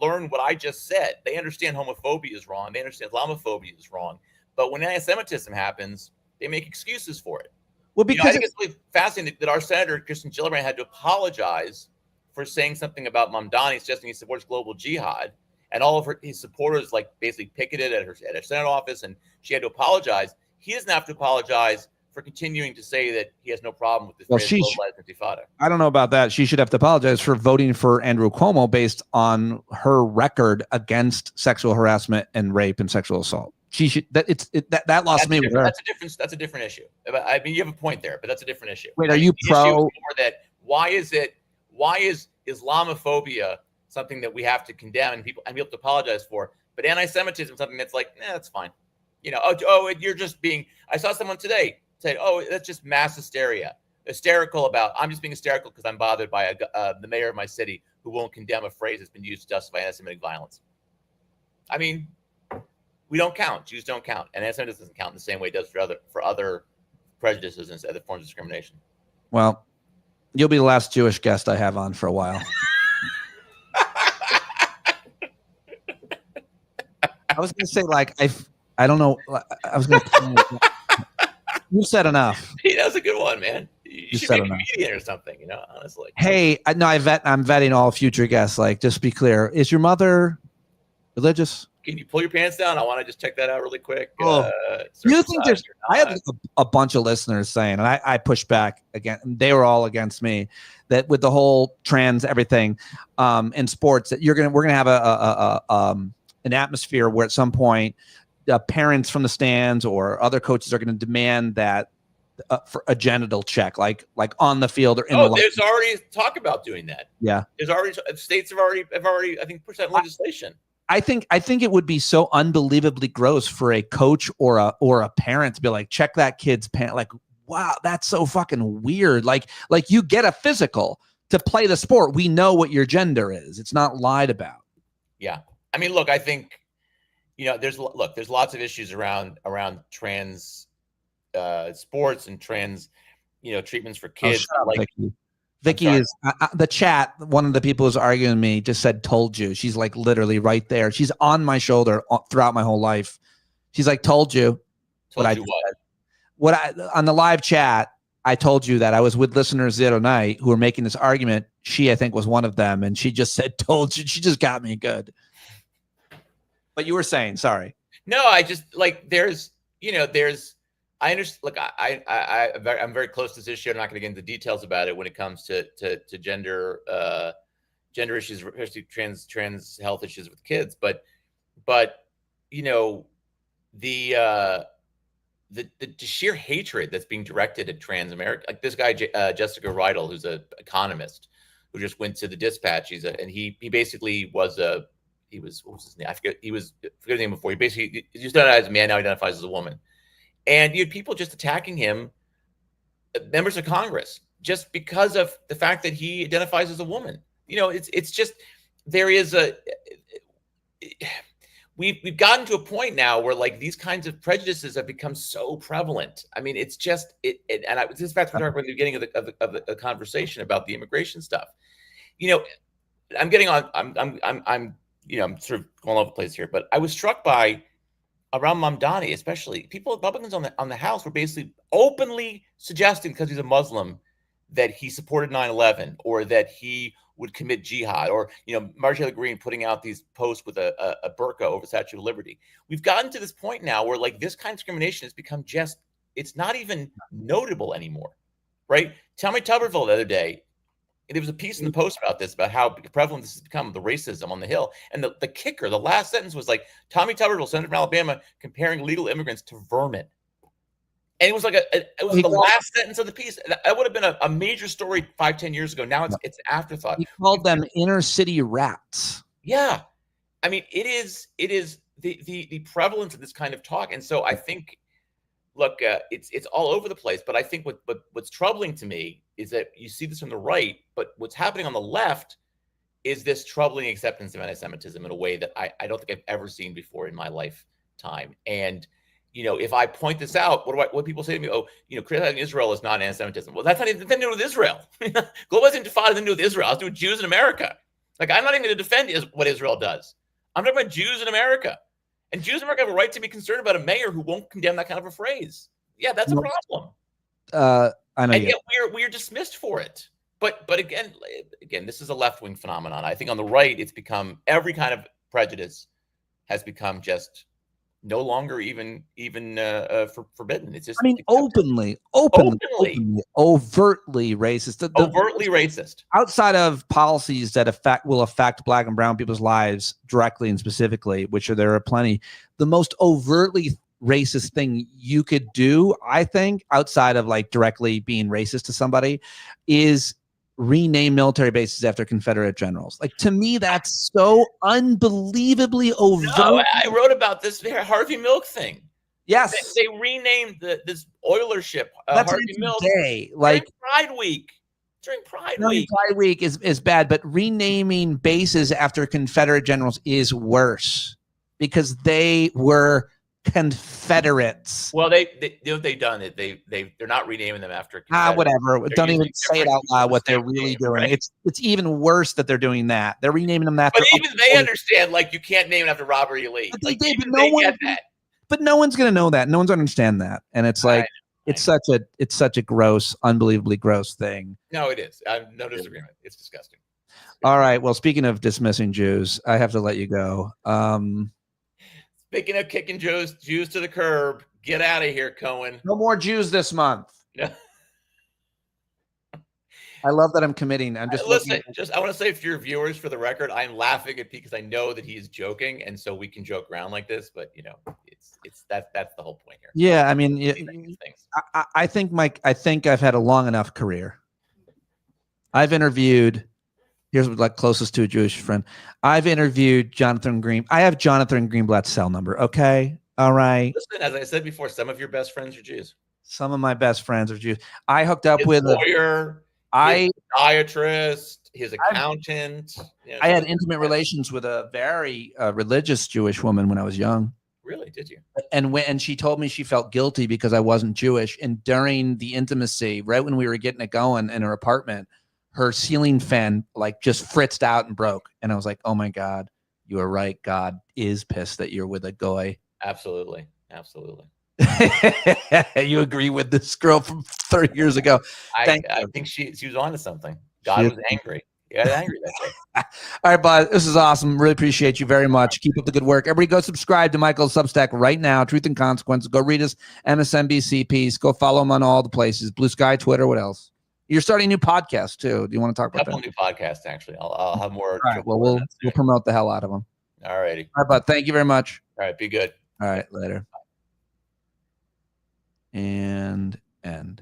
learn what I just said. They understand homophobia is wrong. They understand Islamophobia is wrong. But when anti-Semitism happens, they make excuses for it. Well, because I think it's really fascinating that our Senator Kirsten Gillibrand had to apologize for saying something about Mamdani, suggesting he supports global jihad, and all of his supporters like basically picketed at her Senate office, and she had to apologize. He doesn't have to apologize for continuing to say that he has no problem with this globalized intifada. I don't know about that. She should have to apologize for voting for Andrew Cuomo based on her record against sexual harassment and rape and sexual assault. She should that lost me with her. That's a different issue. I mean, you have a point there, but that's a different issue. Wait, are you pro? That why is Islamophobia something that we have to condemn and people to apologize for, but anti-Semitism is something that's like, that's fine. You're just being. I saw someone today say, that's just mass hysteria. I'm just being hysterical because I'm bothered by the mayor of my city who won't condemn a phrase that's been used to justify anti-Semitic violence. I mean, we don't count. Jews don't count, and anti-Semitism doesn't count in the same way it does for other prejudices and other forms of discrimination. Well, you'll be the last Jewish guest I have on for a while. I was going to say, like, I don't know. I was going to. You said enough. That was a good one, man. You should be a comedian or something, honestly. Hey, I'm vetting all future guests. Like, just be clear. Is your mother religious? Can you pull your pants down? I want to just check that out really quick. You think there's? I have a bunch of listeners saying, and I pushed back again. They were all against me. That with the whole trans everything in sports, that we're gonna have an atmosphere where at some point parents from the stands or other coaches are going to demand that for a genital check, like on the field or in the there's already talk about doing that. Yeah, there's already states have already I think pushed that legislation. I think it would be so unbelievably gross for a coach or a parent to be like, check that kid's pant. Like, wow, that's so fucking weird. Like you get a physical to play the sport. We know what your gender is. It's not lied about. Yeah. I mean, look, I think, there's lots of issues around trans sports and trans, treatments for kids. Vicky is the chat. One of the people who's arguing with me just said, told you. She's like literally right there. She's on my shoulder throughout my whole life. She's like, told you. On the live chat, I told you that I was with listeners the other night who were making this argument. She, I think, was one of them. And she just said, told you. She just got me good. But you were saying, sorry. No, I just I understand. Look, I'm very close to this issue. I'm not going to get into details about it when it comes to gender issues, especially trans health issues with kids. But the sheer hatred that's being directed at trans America, like this guy Jessica Riedel, who's an economist who just went to the Dispatch. He basically was what was his name? I forget his name before. He just identified as a man, now identifies as a woman. And you had people just attacking him, members of Congress, just because of the fact that he identifies as a woman. It's just, there is we've gotten to a point now where like these kinds of prejudices have become so prevalent. I mean, it's just this fact we're talking at the beginning of the conversation about the immigration stuff. I'm getting on. I'm sort of going all over the place here, but I was struck by around Mamdani, especially Republicans on the House were basically openly suggesting, because he's a Muslim, that he supported 9/11 or that he would commit jihad, or Marjorie Taylor Greene putting out these posts with a burqa over the Statue of Liberty. We've gotten to this point now where like this kind of discrimination has become it's not even notable anymore, right? Tommy Tuberville the other day. There was a piece in the Post about this, about how prevalent this has become, the racism on the Hill. And the kicker, the last sentence was like, Tommy Tuberville, Senator from Alabama, comparing legal immigrants to vermin. And it was like the last sentence of the piece. That would have been a major story 5-10 years ago. Now it's an afterthought. He called them inner city rats. Yeah. I mean, it is the prevalence of this kind of talk. And so I think, look, it's all over the place. But I think what's troubling to me is that you see this from the right, but what's happening on the left is this troubling acceptance of anti-Semitism in a way that I don't think I've ever seen before in my lifetime. And if I point this out, what people say to me? Oh, criticizing Israel is not anti-Semitism. Well, that's not even nothing to do with Israel. Globalizing Intifada doesn't do with Israel. It's to do with Jews in America. Like, I'm not even going to defend what Israel does. I'm talking about Jews in America. And Jews in America have a right to be concerned about a mayor who won't condemn that kind of a phrase. Yeah, that's a problem. I know. And yet we're dismissed for it. But again, this is a left-wing phenomenon. I think on the right, it's become every kind of prejudice has become just no longer even forbidden. It's just, openly, overtly racist. Overtly racist. Outside of policies that will affect Black and brown people's lives directly and specifically, which there are plenty, the most overtly racist thing you could do, I think, outside of like directly being racist to somebody, is rename military bases after Confederate generals. Like, to me, that's so unbelievably overt. No, I wrote about this Harvey Milk thing. Yes, they renamed this oiler ship that's Harvey Milk. Day, like Pride Week. During Pride Week. Pride Week is bad, but renaming bases after Confederate generals is worse. because they were Confederates. Well, they you know what they've done? They're not renaming them after Whatever. They're Don't even using say it different out loud what they're same really name, doing. right? It's even worse that they're doing that. They're renaming them after. But even they understand, like, you can't name it after Robert E. Lee. But Like, they even no they one, get that. but no one's gonna know that. No one's gonna understand that. And it's like it's such a gross, unbelievably gross thing. No, it is. I have no disagreement. It's disgusting. All right. Well, speaking of dismissing Jews, I have to let you go. Speaking of kicking Jews to the curb, get out of here, Cohen. No more Jews this month. Yeah. I love that I'm committing. I'm just listen. I want to say for your viewers, for the record, I'm laughing at Pete because I know that he's joking, and so we can joke around like this. But that's the whole point here. Yeah, I mean, I think, Mike. I think I've had a long enough career. I've interviewed. Here's like closest to a Jewish friend. I've interviewed Jonathan Green. I have Jonathan Greenblatt's cell number. Okay, all right. Listen, as I said before, some of your best friends are Jews. Some of my best friends are Jews. I hooked up with a lawyer. His pediatrist, his accountant. I had intimate relations with a very religious Jewish woman when I was young. Really? Did you? And she told me she felt guilty because I wasn't Jewish. And during the intimacy, right when we were getting it going in her apartment, her ceiling fan like just fritzed out and broke. And I was like, oh my God, you are right. God is pissed that you're with a goy. Absolutely. Absolutely. You agree with this girl from 30 years ago? I think she was onto something. God was angry. He got angry that day. All right, bud. This is awesome. Really appreciate you very much. Keep up the good work. Everybody go subscribe to Michael's Substack right now. Truth and Consequences. Go read his MSNBC piece. Go follow him on all the places. Blue Sky, Twitter. What else? You're starting a new podcast too. Do you want to talk about that? A couple new podcasts, actually. I'll have more. All right. Well, we'll promote the hell out of them. All righty. All right, bud. Thank you very much. All right. Be good. All right. Later. And end.